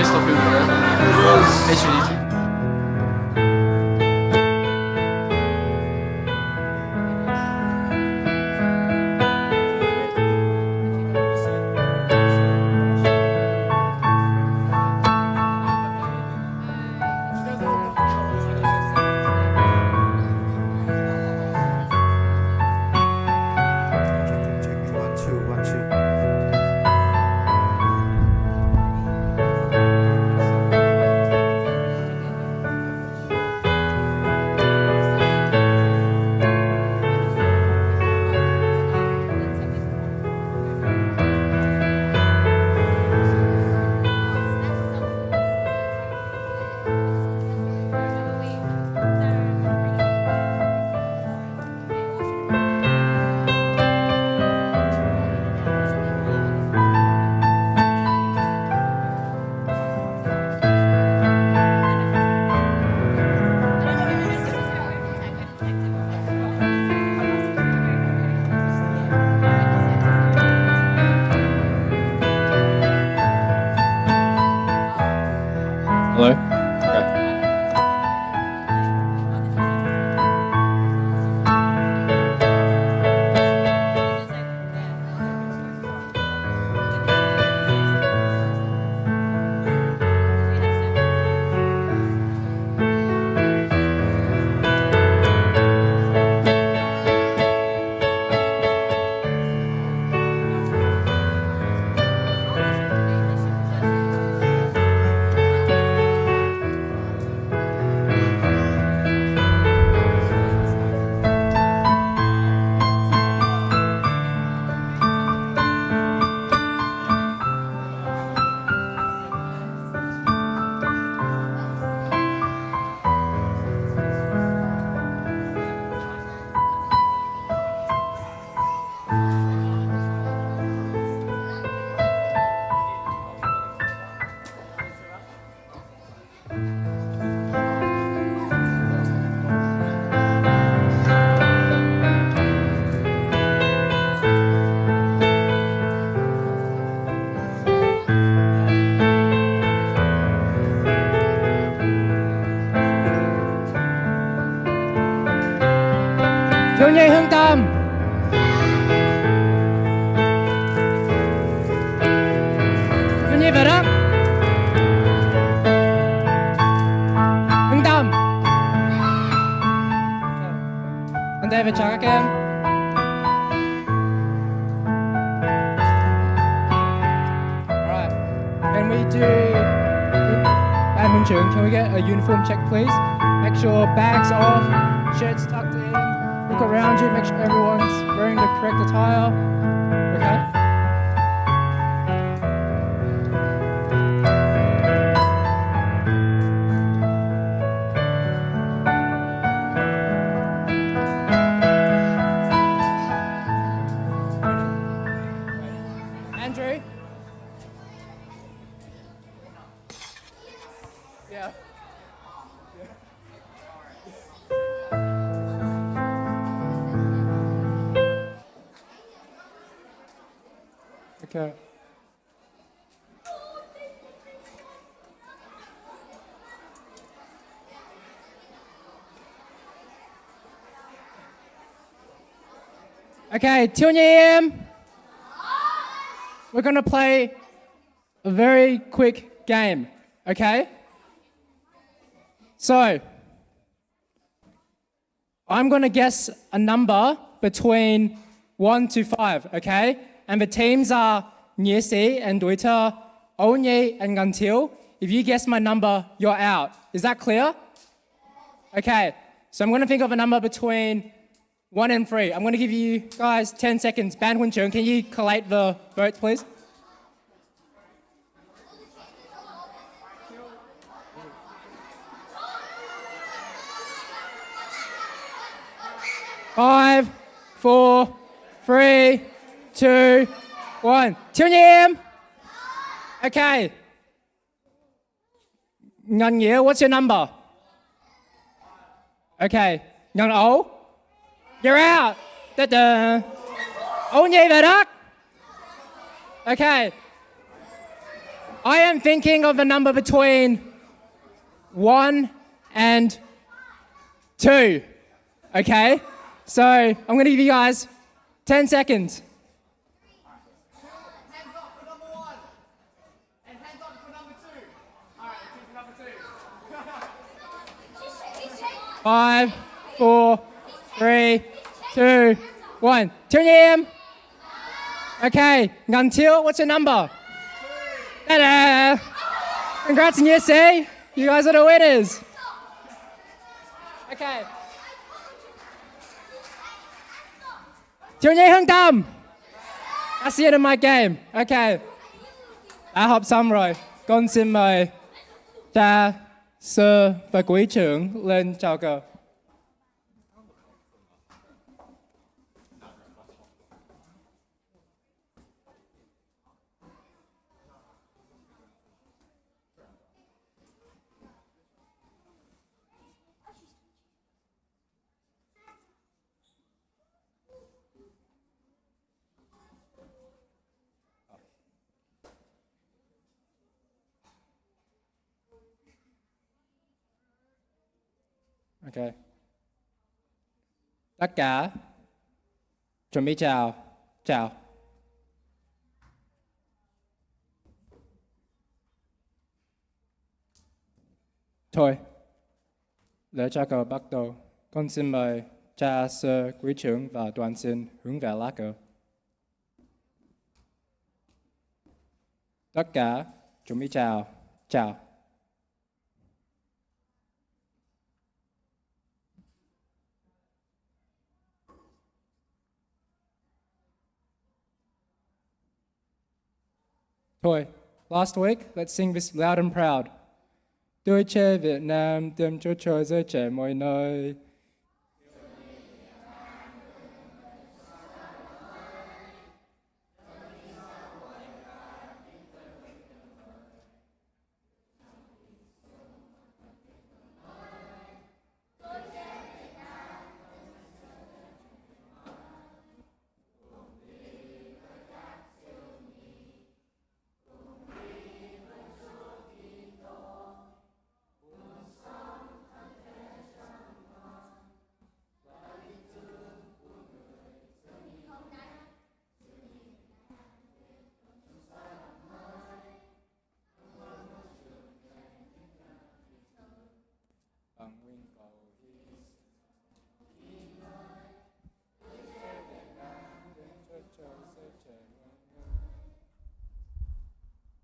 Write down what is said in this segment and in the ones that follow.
Christophe et Julie. Hello? Okay. Thiếu nhi hướng tâm. Thiếu nhi về đất. Hướng tâm. Anh đây về chào các em. Alright. Can we do band huấn trưởng? Can we get a uniform check, please? Make sure bags off, shirts tucked in. Look around you, make sure everyone's wearing the correct attire. Okay? Andrew? Yeah. Okay. Okay, thiếu nhi em. We're gonna play a very quick game, okay? So, I'm gonna guess a number between 1 to 5, okay? And the teams are Nhĩ Sĩ and Deuter, Âu Nhi and Ngân Thiếu. If you guess my number, you're out. Is that clear? Okay, so I'm gonna think of a number between 1 and 3. I'm gonna give you guys 10 seconds. Ban Huấn trưởng, can you collate the votes, please? Five, 4, 3, 2, 1. Thiếu nhi em. Okay. Ngân Nghĩa, what's your number? Okay. Ngân Ấu. You're out. Da-da. Ấu Nhi về đất. Okay. I am thinking of a number between 1 and 2. Okay? So I'm going to give you guys 10 seconds. Hands up for number 1. And hands up for number 2. All right, choose number 2. 5, 4, 3, 2, 1. Thiếu Nhiệm. Okay, Ngân Thiếu, what's your number? Ta-da! Congrats on year C. You guys are the winners. Okay. Thiếu Nhi Hương Tâm. I see it in my game. Okay. Đã học xong rồi. Con xin mời cha, sư và quý trưởng lên chào cờ. Ok. Tất cả chuẩn bị chào. Chào. Thôi, lễ trao cờ bắt đầu. Con xin mời cha, sư, quý trưởng và đoàn xin hướng về lá cờ. Tất cả chuẩn bị chào. Chào. Thôi, last week, let's sing this loud and proud. Tuổi trẻ Việt Nam tiêm cho trời giới trẻ mọi nơi.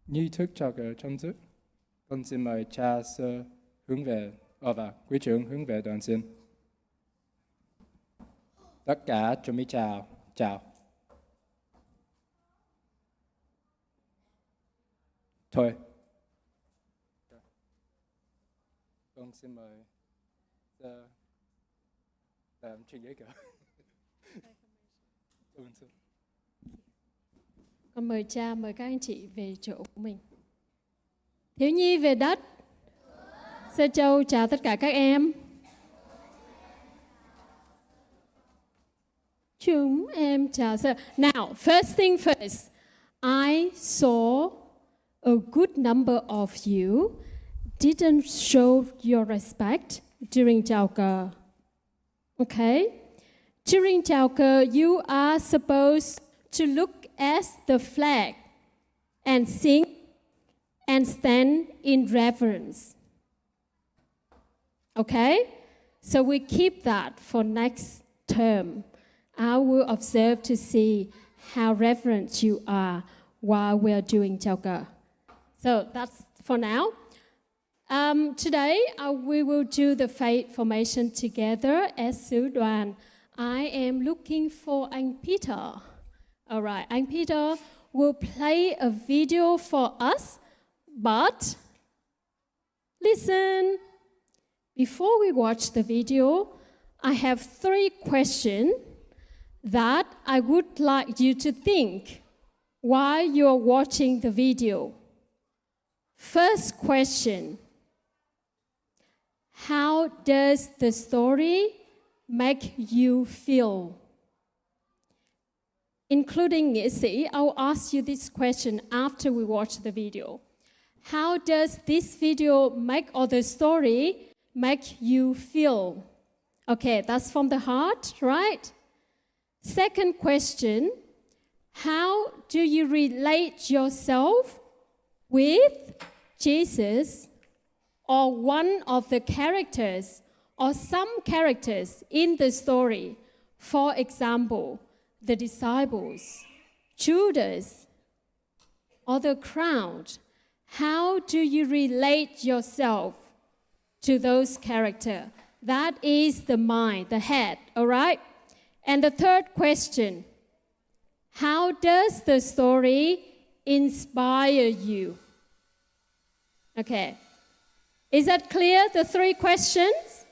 Nghi thức chào cờ chấm dứt. Con xin mời cha, sư hướng về và quý trưởng hướng về đoàn xin. Tất cả chuẩn bị chào. Chào. Thôi. Con xin mời làm chuyện giấy cờ. Con mời cha, mời các anh chị về chỗ của mình. Thiếu nhi về đất. Sơ Châu chào tất cả các em. Chúng em chào sơ. Now, first thing first, I saw a good number of you didn't show your respect during chào cờ. Okay? During chào cờ, you are supposed to look at the flag and sing and stand in reverence. Okay? So we keep that for next term. I will observe to see how reverent you are while we are doing chào cờ. So that's for now. Today we will do the faith formation together as sứ đoàn. I am looking for anh Peter. All right, anh Peter will play a video for us, but listen. Before we watch the video, I have 3 questions that I would like you to think while you're watching the video. First question, how does the story make you feel? Including nghĩa sĩ, I'll ask you this question after we watch the video. how does this video or the story make you feel? Okay, that's from the heart, right? Second question, how do you relate yourself with Jesus or one of the characters or some characters in the story? For example, the disciples, Judas, or the crowd. How do you relate yourself to those characters? That is the mind, the head, all right? And the third question, how does the story inspire you? Okay. Is that clear, the three questions?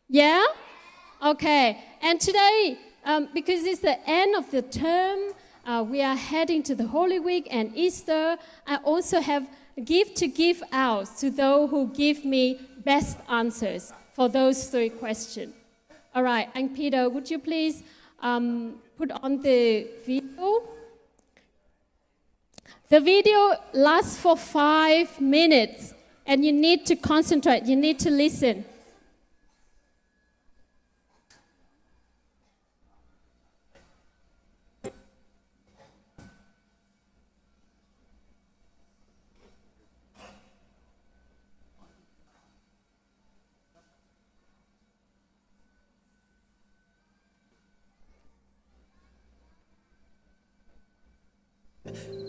Yeah? Okay. And today, because it's the end of the term, we are heading to the Holy Week and Easter. I also have a gift to give out to those who give me best answers for those three questions. All right, and Peter, would you please put on the video? The video lasts for 5 minutes, and you need to concentrate, you need to listen.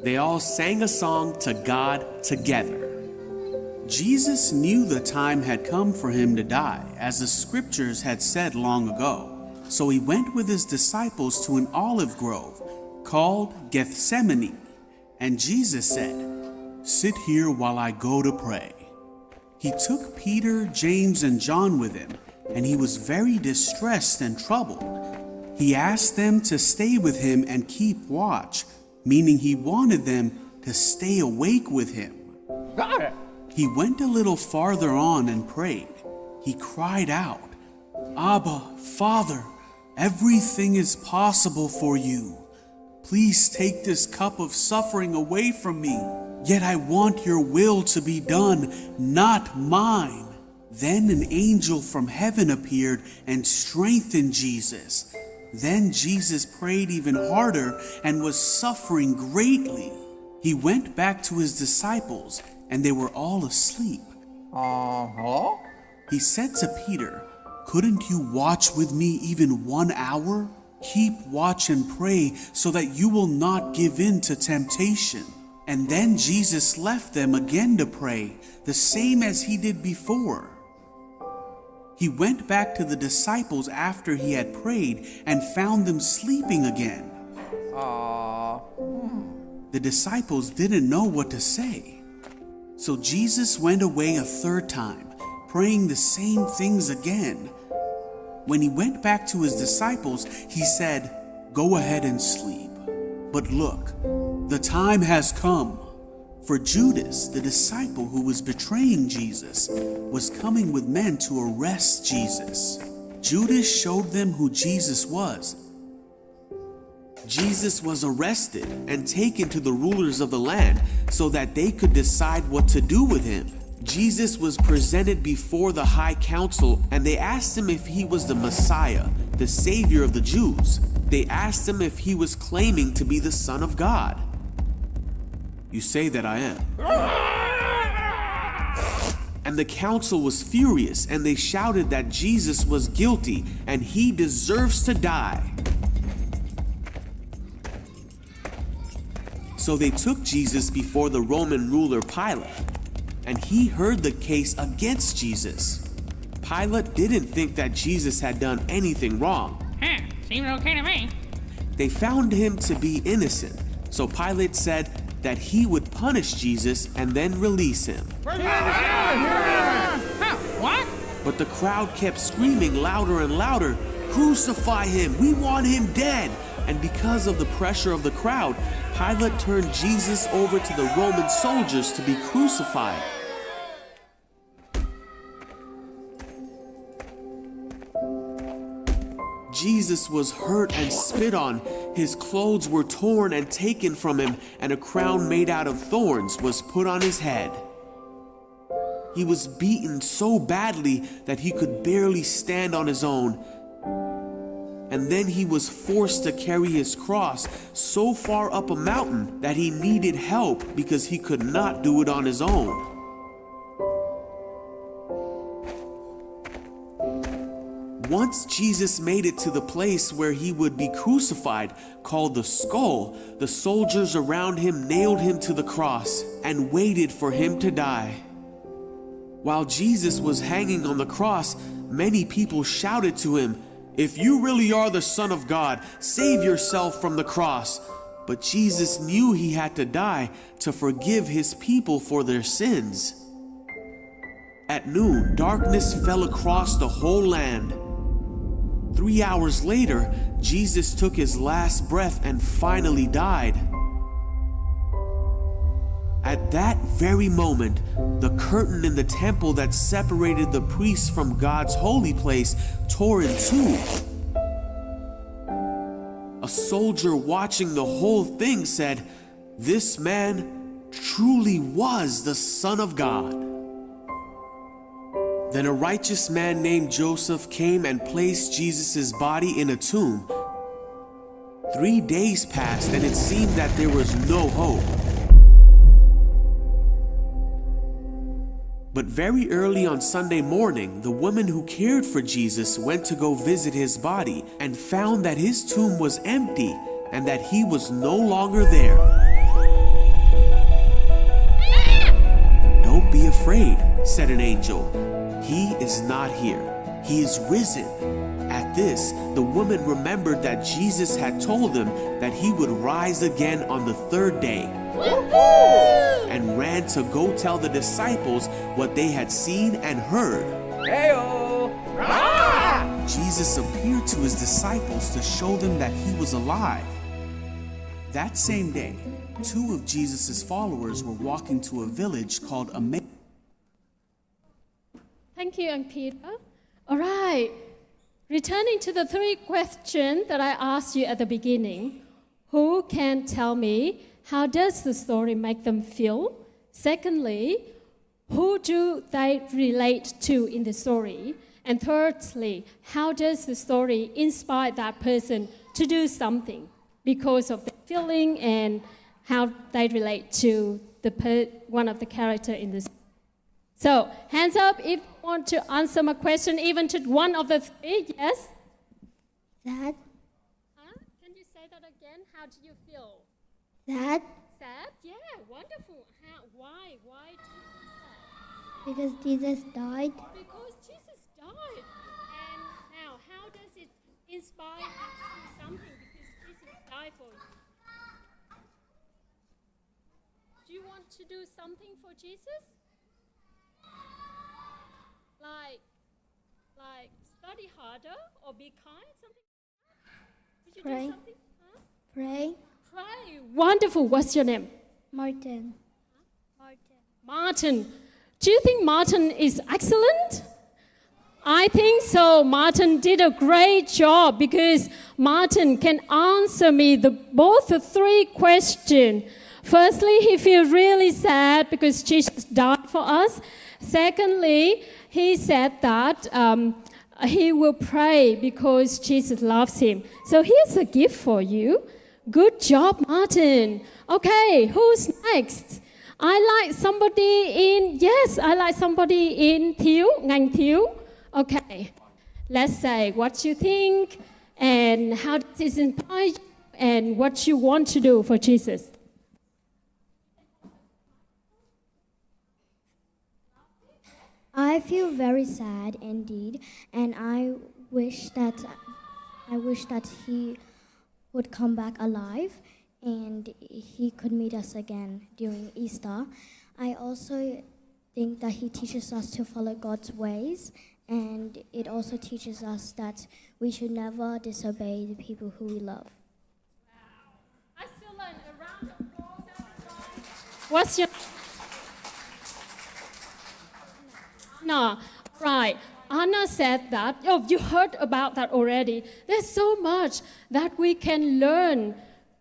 They all sang a song to God together. Jesus knew the time had come for him to die, as the scriptures had said long ago. So he went with his disciples to an olive grove called Gethsemane. And Jesus said, "Sit here while I go to pray." He took Peter, James, and John with him, and he was very distressed and troubled. He asked them to stay with him and keep watch, meaning he wanted them to stay awake with him. Got it. He went a little farther on and prayed. He cried out, "Abba, Father, everything is possible for you. Please take this cup of suffering away from me. Yet I want your will to be done, not mine." Then an angel from heaven appeared and strengthened Jesus. Then Jesus prayed even harder and was suffering greatly. He went back to his disciples, and they were all asleep. Hello? He said to Peter, "Couldn't you watch with me even 1 hour? Keep watch and pray so that you will not give in to temptation." And then Jesus left them again to pray, the same as he did before. He went back to the disciples after he had prayed and found them sleeping again. The disciples didn't know what to say. So Jesus went away a third time, praying the same things again. When he went back to his disciples, he said, "Go ahead and sleep. But look, the time has come." For Judas, the disciple who was betraying Jesus, was coming with men to arrest Jesus. Judas showed them who Jesus was. Jesus was arrested and taken to the rulers of the land so that they could decide what to do with him. Jesus was presented before the high council, and they asked him if he was the Messiah, the Savior of the Jews. They asked him if he was claiming to be the Son of God. "You say that I am." And the council was furious, and they shouted that Jesus was guilty and he deserves to die. So they took Jesus before the Roman ruler Pilate, and he heard the case against Jesus. Pilate didn't think that Jesus had done anything wrong. Seems okay to me. They found him to be innocent, so Pilate said that he would punish Jesus and then release him. What? But the crowd kept screaming louder and louder, "Crucify him! We want him dead!" And because of the pressure of the crowd, Pilate turned Jesus over to the Roman soldiers to be crucified. Jesus was hurt and spit on. His clothes were torn and taken from him, and a crown made out of thorns was put on his head. He was beaten so badly that he could barely stand on his own. And then he was forced to carry his cross so far up a mountain that he needed help because he could not do it on his own. Once Jesus made it to the place where he would be crucified, called the skull, the soldiers around him nailed him to the cross and waited for him to die. While Jesus was hanging on the cross, many people shouted to him, "If you really are the Son of God, save yourself from the cross." But Jesus knew he had to die to forgive his people for their sins. At noon, darkness fell across the whole land. 3 hours later, Jesus took his last breath and finally died. At that very moment, the curtain in the temple that separated the priests from God's holy place tore in two. A soldier watching the whole thing said, "This man truly was the Son of God." Then a righteous man named Joseph came and placed Jesus' body in a tomb. 3 days passed and it seemed that there was no hope. But very early on Sunday morning, the woman who cared for Jesus went to go visit his body and found that his tomb was empty and that he was no longer there. "Don't be afraid," said an angel. "He is not here. He is risen." At this, the woman remembered that Jesus had told them that he would rise again on the third day. And ran to go tell the disciples what they had seen and heard. Jesus appeared to his disciples to show them that he was alive. That same day, 2 of Jesus' followers were walking to a village called Emmaus. Thank you, Young Peter. All right. Returning to the 3 questions that I asked you at the beginning, who can tell me how does the story make them feel? Secondly, who do they relate to in the story? And thirdly, how does the story inspire that person to do something because of the feeling and how they relate to one of the characters in the story? So, hands up if you want to answer my question, even to one of the 3. Yes? Sad. Can you say that again? How do you feel? Sad. Sad? Yeah, wonderful. Why? Why do you feel sad? Because Jesus died. Because Jesus died. And now, how does it inspire you to do something because Jesus died for you? Do you want to do something for Jesus? Like study harder or be kind, something like that? Did you Pray. do something? Huh? Pray. Pray. Wonderful. What's your name? Martin. Martin. Do you think Martin is excellent? I think so. Martin did a great job because Martin can answer me both the 3 questions. Firstly, he feels really sad because Jesus died for us. Secondly, he said that he will pray because Jesus loves him. So here's a gift for you. Good job, Martin. Okay, who's next? I like somebody in Thiếu, ngành Thiếu. Okay, let's say what you think and how does it inspire you and what you want to do for Jesus. I feel very sad indeed, and I wish that he would come back alive and he could meet us again during Easter. I also think that he teaches us to follow God's ways, and it also teaches us that we should never disobey the people who we love. Wow. Excellent. A round of applause, everybody. What's your Anna? Right. Anna said that. Oh, you heard about that already. There's so much that we can learn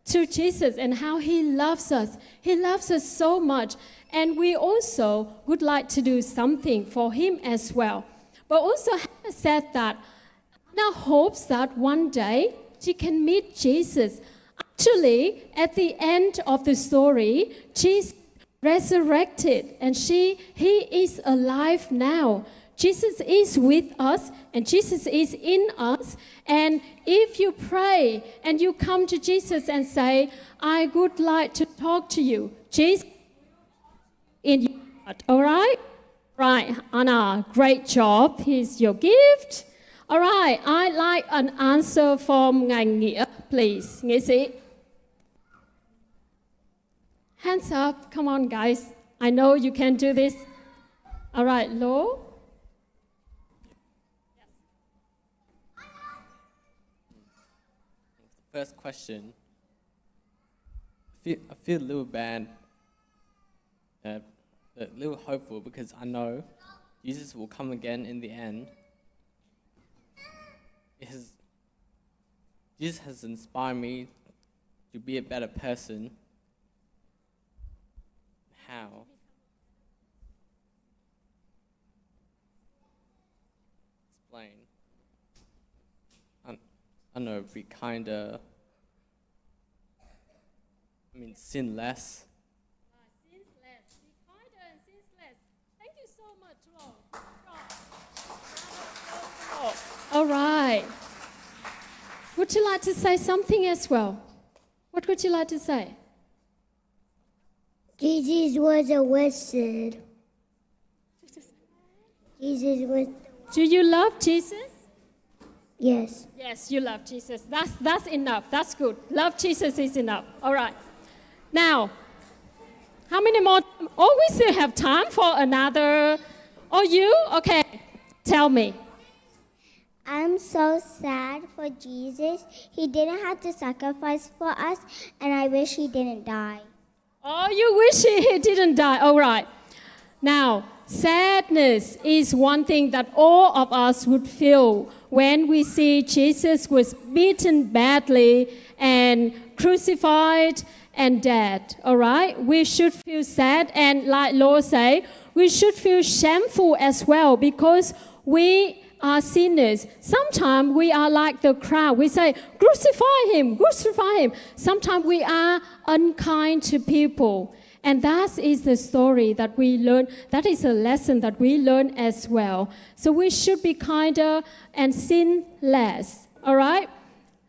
to Jesus and how he loves us. He loves us so much. And we also would like to do something for him as well. But also Hannah said that Hannah hopes that one day she can meet Jesus. Actually, at the end of the story, Jesus resurrected and he is alive now. Jesus is with us and Jesus is in us. And if you pray and you come to Jesus and say, I would like to talk to you, Jesus in your heart, all right? Right, Anna, great job. Here's your gift. All right, I'd like an answer from ngài Nghĩa, please. Nghĩa sĩ. Hands up, come on, guys. I know you can do this. All right, Lo. First question. I feel a little bad, a little hopeful because I know Jesus will come again in the end. Jesus has inspired me to be a better person. How? Explain. I know, be kinder. Sin less. Sin less. Be kinder and sin less. Thank you so much, Lo. All right. Would you like to say something as well? What would you like to say? Jesus was a wizard. Jesus was. Do you love Jesus? Yes. Yes, you love Jesus. That's enough. That's good. Love Jesus is enough. All right. Now, how many more? Oh, we still have time for another. Oh, you? Okay. Tell me. I'm so sad for Jesus. He didn't have to sacrifice for us, and I wish he didn't die. Oh, you wish he didn't die. All right. Now, sadness is one thing that all of us would feel when we see Jesus was beaten badly and crucified and dead. All right? We should feel sad, and like Lord say, we should feel shameful as well because we are sinners. Sometimes we are like the crowd. We say, crucify him, crucify him. Sometimes we are unkind to people. And that is the story that we learn. That is a lesson that we learn as well. So we should be kinder and sin less. All right?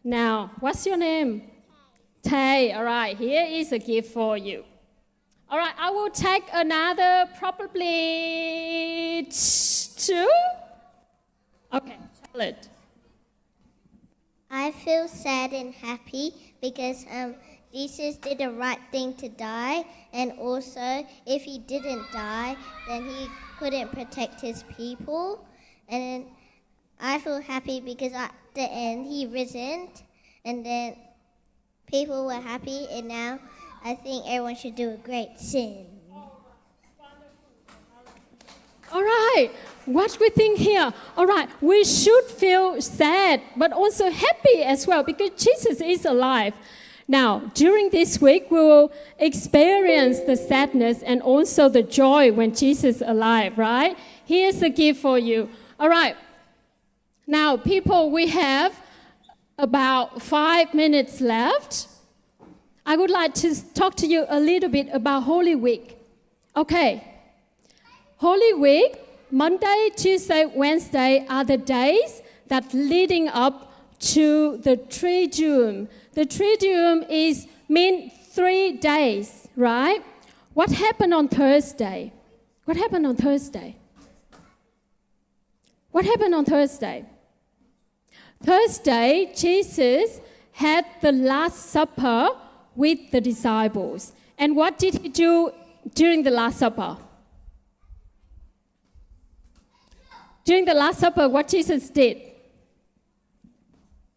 Now, what's your name? Tay. All right, here is a gift for you. All right, I will take another, probably 2. Okay, Charlotte. I feel sad and happy because Jesus did the right thing to die, and also if he didn't die, then he couldn't protect his people. And then I feel happy because at the end he risen, and then people were happy, and now I think everyone should do a great sin. All right, what we think here? All right, we should feel sad, but also happy as well because Jesus is alive. Now, during this week, we will experience the sadness and also the joy when Jesus is alive, right? Here's a gift for you. All right. Now, people, we have about 5 minutes left. I would like to talk to you a little bit about Holy Week. Okay. Holy Week, Monday, Tuesday, Wednesday are the days that leading up to the Triduum. The Triduum means 3 days, right? What happened on Thursday? What happened on Thursday? What happened on Thursday? Thursday, Jesus had the Last Supper with the disciples. And what did he do during the Last Supper? During the Last Supper, what Jesus did?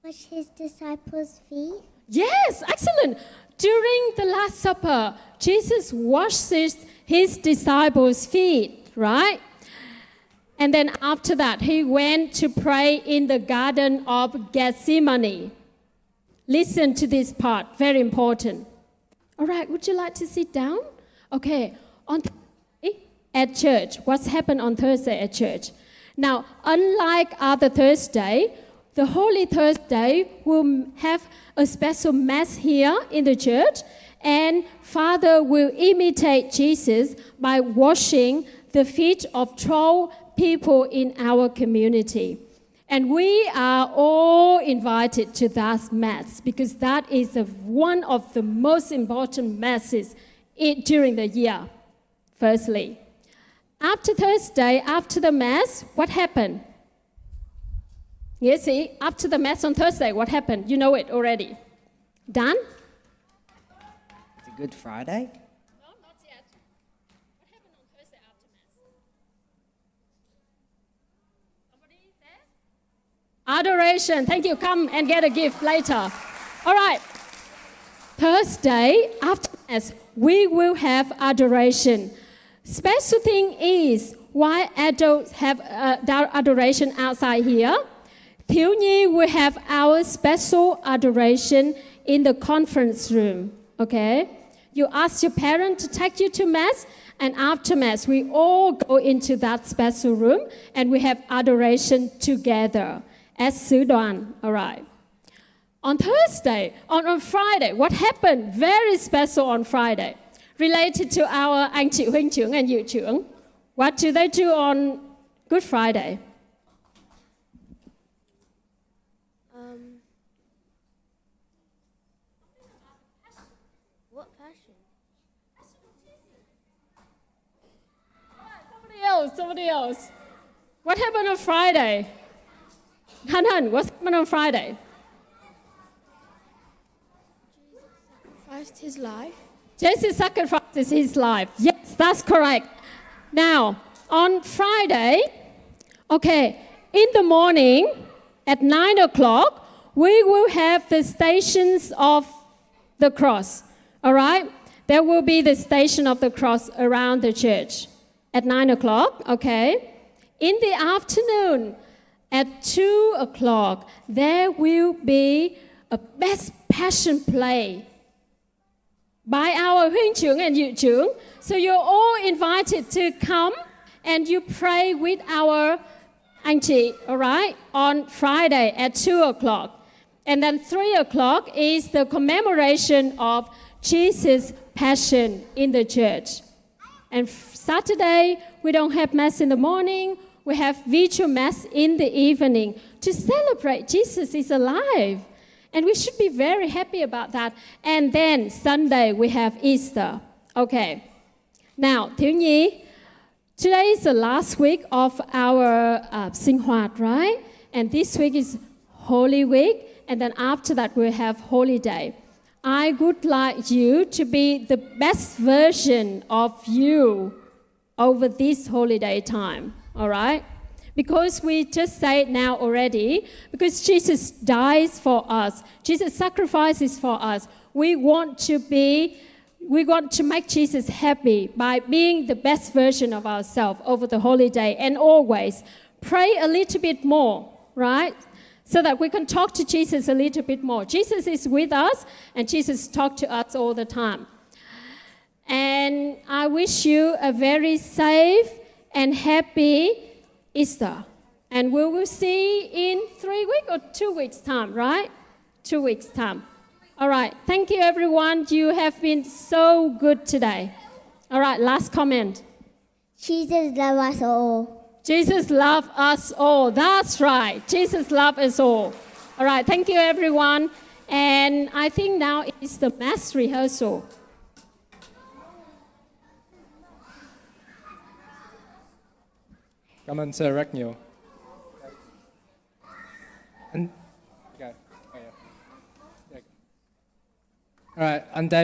Wash his disciples' feet? Yes, excellent. During the Last Supper, Jesus washes his disciples' feet, right? And then after that, he went to pray in the Garden of Gethsemane. Listen to this part, very important. All right, would you like to sit down? Okay, on Thursday at church, what's happened on Thursday at church? Now, unlike other Thursday, the Holy Thursday will have a special mass here in the church, and Father will imitate Jesus by washing the feet of 12 people in our community. And we are all invited to that mass because that is one of the most important masses during the year, firstly. After Thursday, after the mass, what happened? You see, after the mass on Thursday, what happened? You know it already. Done? It's a Good Friday? No, not yet. What happened on Thursday after mass? Somebody there? Adoration. Thank you. Come and get a gift later. All right. Thursday after mass, we will have adoration. Special thing is why adults have adoration outside here. Thiếu nhi will have our special adoration in the conference room. Okay? You ask your parent to take you to mass, and after mass, we all go into that special room and we have adoration together as Sứ đoàn. All right. On Thursday, on Friday, what happened? Very special on Friday. Related to our anh chị huynh trưởng and dự trưởng. What do they do on Good Friday? What passion? Somebody else. What happened on Friday? Han, what's happened on Friday? Sacrificed his life. Jesus sacrifices his life. Yes, that's correct. Now, on Friday, okay, in the morning at 9 o'clock, we will have the stations of the cross. All right? There will be the station of the cross around the church at 9 o'clock, okay? In the afternoon, at 2 o'clock, there will be a best passion play by our huynh trưởng and dự trưởng. So you're all invited to come and you pray with our anh chị, all right, on Friday at 2 o'clock. And then 3 o'clock is the commemoration of Jesus' passion in the church. And Saturday, we don't have Mass in the morning. We have virtual Mass in the evening to celebrate Jesus is alive. And we should be very happy about that. And then Sunday, we have Easter. Okay. Now, Thiếu nhi, today is the last week of our Sinh hoạt, right? And this week is Holy Week. And then after that, we'll have Holy Day. I would like you to be the best version of you over this holiday time, all right? Because we just say it now already, because Jesus dies for us, Jesus sacrifices for us. We want to make Jesus happy by being the best version of ourselves over the holiday, and always pray a little bit more, right? So that we can talk to Jesus a little bit more. Jesus is with us, and Jesus talks to us all the time. And I wish you a very safe and happy Easter. And we will see in 3 weeks or 2 weeks' time, right? 2 weeks' time. All right. Thank you, everyone. You have been so good today. All right. Last comment. Jesus loves us all. Jesus loves us all. That's right. Jesus loves us all. All right. Thank you, everyone. And I think now is the Mass rehearsal. Cảm ơn sir rất nhiều. Okay. All right, anh David.